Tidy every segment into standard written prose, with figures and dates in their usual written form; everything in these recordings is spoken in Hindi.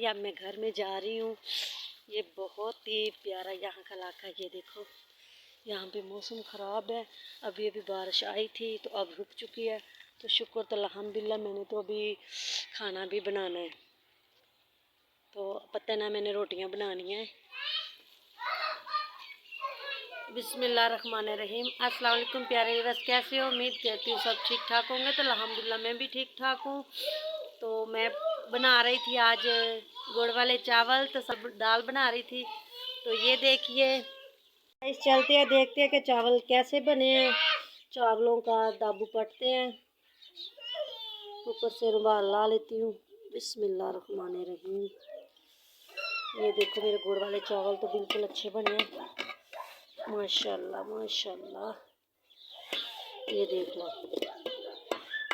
अब मैं घर में जा रही हूँ। ये बहुत ही प्यारा यहाँ का इलाका है। ये देखो यहाँ पे मौसम ख़राब है। अभी अभी बारिश आई थी तो अब रुक चुकी है। तो शुक्र तो अल्हम्दुलिल्लाह। मैंने तो अभी खाना भी बनाना है। तो पता ना मैंने रोटियाँ बनानी है। बिस्मिल्लाहिर्रहमानिर्रहीम। अस्सलाम वालेकुम प्यारे व्यूअर्स, कैसे हो? उम्मीद करती हूँ सब ठीक ठाक होंगे। तो अल्हम्दुलिल्लाह मैं भी ठीक ठाक हूँ। तो मैं बना रही थी आज गुड़ वाले चावल। तो सब दाल बना रही थी। तो ये देखिए इस चलते हैं, देखते हैं कि चावल कैसे बने हैं। चावलों का दाबू पटते हैं। ऊपर से रुमाल ला लेती हूँ। बिस्मिल्लाहिर्रहमानिर्रहीम। ये देखो मेरे गुड़ वाले चावल तो बिल्कुल अच्छे बने हैं, माशाल्लाह माशाल्लाह। ये देख लो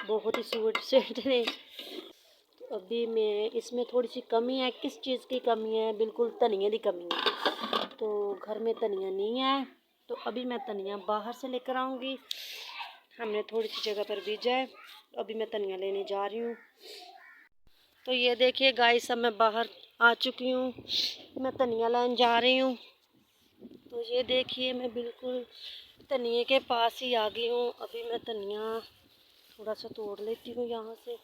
बहुत ही स्वीट है। तो अभी मैं इसमें थोड़ी सी कमी है। किस चीज़ की कमी है? बिल्कुल धनिया की कमी है। तो घर में धनिया नहीं है। तो अभी मैं धनिया बाहर से लेकर आऊँगी। हमने थोड़ी सी जगह पर बीजा है। अभी मैं धनिया लेने जा रही हूँ। तो ये देखिए गाइस, अब मैं बाहर आ चुकी हूँ। मैं धनिया लाने जा रही हूँ। तो ये देखिए मैं बिल्कुल धनिए के पास ही आ गई हूँ। अभी मैं धनिया थोड़ा सा तोड़ लेती हूँ यहाँ से।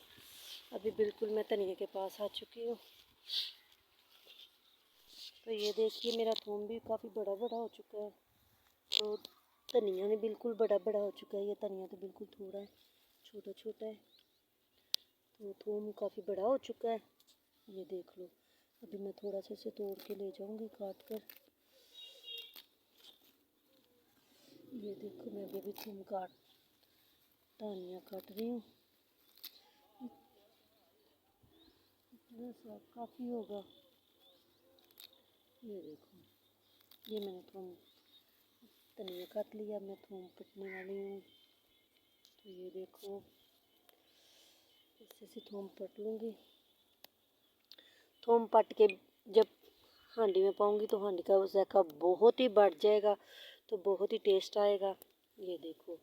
अभी बिल्कुल मैं धनिए के पास आ चुकी हूँ। तो ये देखिए मेरा थूम भी काफ़ी बड़ा बड़ा हो चुका है। तो धनिया भी बिल्कुल बड़ा बड़ा हो चुका है। ये धनिया तो बिल्कुल थोड़ा है, छोटा छोटा है। तो थूम काफ़ी बड़ा हो चुका है। ये देख लो। अभी मैं थोड़ा सा इसे तोड़ के ले जाऊँगी काट कर। ये देखो मैं अभी थूम धनिया काट रही हूँ। इतना सा काफ़ी होगा। ये देखो ये मैंने थूम धनिया काट लिया। मैं थूम कटने वाली हूँ। तो ये देखो इससे से थूम पट लूँगी। थूम पट के जब हांडी में पाऊँगी तो हांडी का जायका बहुत ही बढ़ जाएगा। तो बहुत ही टेस्ट आएगा। ये देखो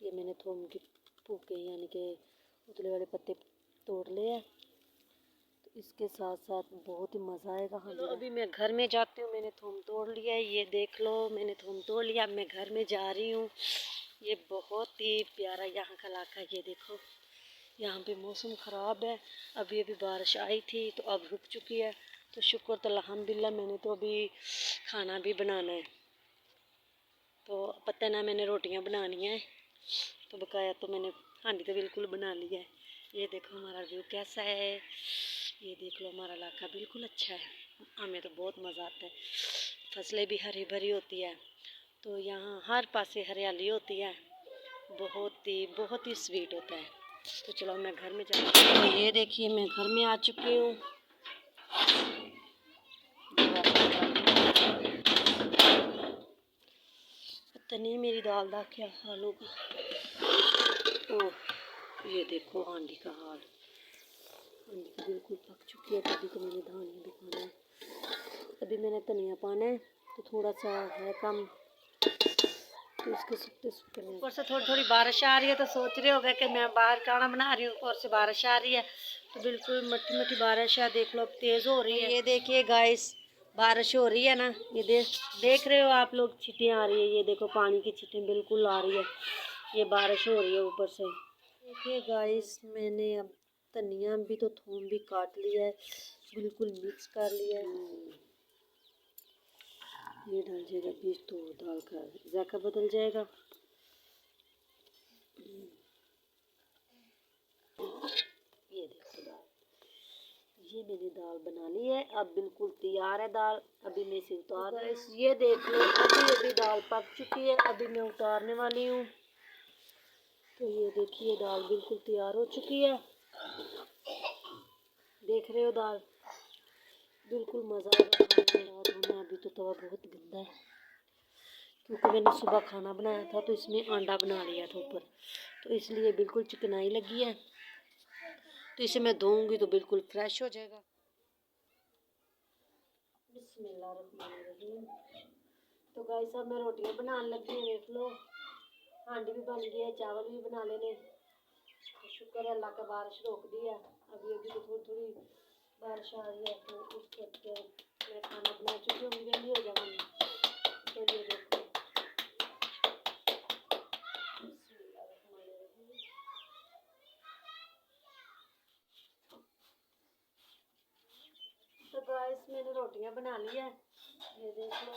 ये मैंने थूम की फूके यानी कि उतले वाले पत्ते तोड़ लिए हैं। तो इसके साथ साथ बहुत ही मज़ा आएगा। हाँ, अभी मैं घर में जाती हूँ। मैंने थूम तोड़ लिया है। ये देख लो मैंने थूम तोड़ लिया। अब मैं घर में जा रही हूँ। ये बहुत ही प्यारा यहाँ का इलाका है। ये देखो यहाँ पे मौसम ख़राब है। अभी अभी बारिश आई थी तो अब रुक चुकी है। तो शुक्र तो अल्हम्दुलिल्लाह। मैंने तो अभी खाना भी बनाना है। तो पता ना मैंने रोटियां बनानी है। तो बकाया तो मैंने हांडी तो बिल्कुल बना लिया है। ये देखो हमारा व्यू कैसा है। ये देख लो हमारा इलाका बिल्कुल अच्छा है। हमें तो बहुत मज़ा आता है। फसलें भी हरी भरी होती है। तो यहाँ हर पासे हरियाली होती है। बहुत ही स्वीट होता है। तो चलो मैं घर में जाती हूँ। तो ये देखिए मैं घर में आ चुकी हूँ। पता नहीं मेरी दाल का क्या हाल होगा। ओह ये देखो हांडी का हाल। हांडी तो बिल्कुल पक चुकी है। तभी तो मैंने धनिया भी पाना है। अभी मैंने धनिया पाना है तो थोड़ा सा है कम। तो इसके सूखते सूखते ऊपर से थोड़ी थोड़ी बारिश आ रही है। तो सोच रहे होगा कि मैं बाहर खाना बना रही हूँ और से बारिश आ रही है। तो बिल्कुल मट्टी मट्टी बारिश है। देख लो अब तेज़ हो रही है। ये देखिए गाइस बारिश हो रही है ना। ये देख रहे हो आप लोग, छींटें आ रही है। ये देखो पानी की छींटें बिल्कुल आ रही है। ये बारिश हो रही है ऊपर से। देखिए गाइस मैंने अब धनिया भी तो थूम भी काट लिया है, बिल्कुल मिक्स कर लिया है। ये डल जाएगा बीज तो दाल का जायका बदल जाएगा। ये देखो दाल, ये मैंने दाल बना ली है। अब बिल्कुल तैयार है दाल। अभी मैं इसे उतार रही हूँ। ये देख लो अभी दाल पक चुकी है। अभी मैं उतारने वाली हूँ। तो ये देखिए दाल बिल्कुल तैयार हो चुकी है। देख रहे हो दाल बिल्कुल मज़ा आ रहा है। अभी तो तवा बहुत गंदा है क्योंकि मैंने सुबह खाना बनाया था तो इसमें अंडा बना लिया था ऊपर। तो इसलिए बिल्कुल चिकनाई लगी है। तो इसे मैं धोऊंगी तो बिल्कुल फ्रेश हो जाएगा। बिस्मिल्लाहिर्रहमानिर्रहीम। तो गाइस अब मैं रोटियां बनाने लगी है। देख लो हांडी भी बन गई है, चावल भी बना लेने। तो शुक्र है अल्लाह का बारिश रोक दी है। अभी अभी तो थोड़ी थोड़ी बारिश आ रही है तो उठ करके मैं खाना बना चुकी हूँ, वेली हो जाऊंगी। तो ये देखो तो गाइस मैंने रोटियां बना ली है, ये देख लो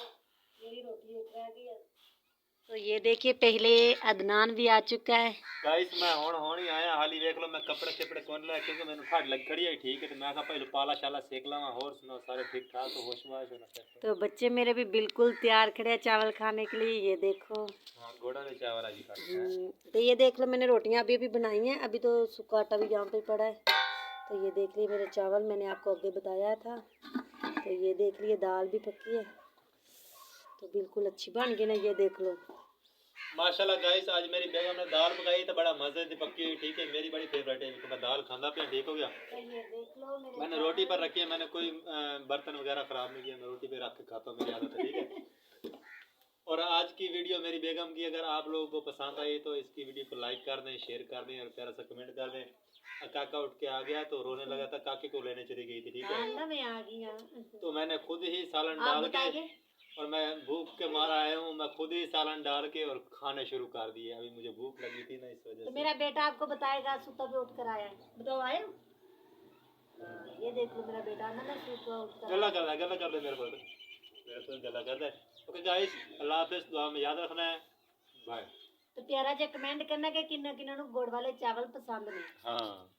मेरी रोटी एक रह गई है। तो ये देखिए पहले अदनान भी आ चुका है। गाइस मैं होण ही आया, हाली देख लो मैं कपड़े शपड़े कौन लाया क्योंकि मैंने ठाड लग खड़ी है ठीक है, तो मैं कहा पहले पाला शाला सेक लावा। और सुनो सारे ठीक ठाक तो होश में आए। तो बच्चे मेरे भी बिल्कुल तैयार खड़े हैं चावल खाने के लिए, ये देखो। हाँ घोड़ा ने चावल आज खाते हैं। तो ये देख लो मैंने रोटियां अभी बनाई हैं, अभी तो सूखा आटा भी यहाँ पे पड़ा है। तो ये देख लिए मेरे चावल, मैंने आपको आगे बताया था। तो ये देख लिए दाल भी पकी है, तो बिल्कुल अच्छी बन गई ना, ये देख लो। माशाल्लाह गाइस आज मेरी बेगम ने दाल पकाई तो बड़ा मजे से पकी हुई ठीक है, मेरी बड़ी फेवरेट है, तो मैं दाल खांदा पे ठीक हो गया। तो ये देख लो मैंने रोटी पर रखी है, मैंने कोई बर्तन वगैरह खराब नहीं किया, मैं रोटी पे रख के खाता हूँ, मेरी आदत है ठीक है। और आज की वीडियो मेरी बेगम की अगर आप लोगों को पसंद आई तो इसकी वीडियो को लाइक कर दें, शेयर कर दें और प्यारा सा कमेंट कर दें। काका उठ के आ गया तो रोने लगा था, काके को लेने चली गई थी ठीक है। मैं आ गई तो मैंने खुद ही सालन डाल के, और मैं भूख के मारा आया हूँ, मैं खुद ही सालन डाल के और खाने शुरू कर दिए। अभी मुझे भूख लगी थी ना इस वजह तो से। मेरा बेटा आपको बताएगा सुबह भी उठ कर आया है, बताओ आए हो? ये देख लो मेरा बेटा ना सुबह उठ कर गला कर दे मेरे को गला कर दे। ओके गाइस अल्लाह हाफिज़, दुआ में याद रखना है, बाय। तो प्यारा जे कमेंट करना कि किन्ना किन्ना गुड़ वाले चावल पसंद ने। हाँ।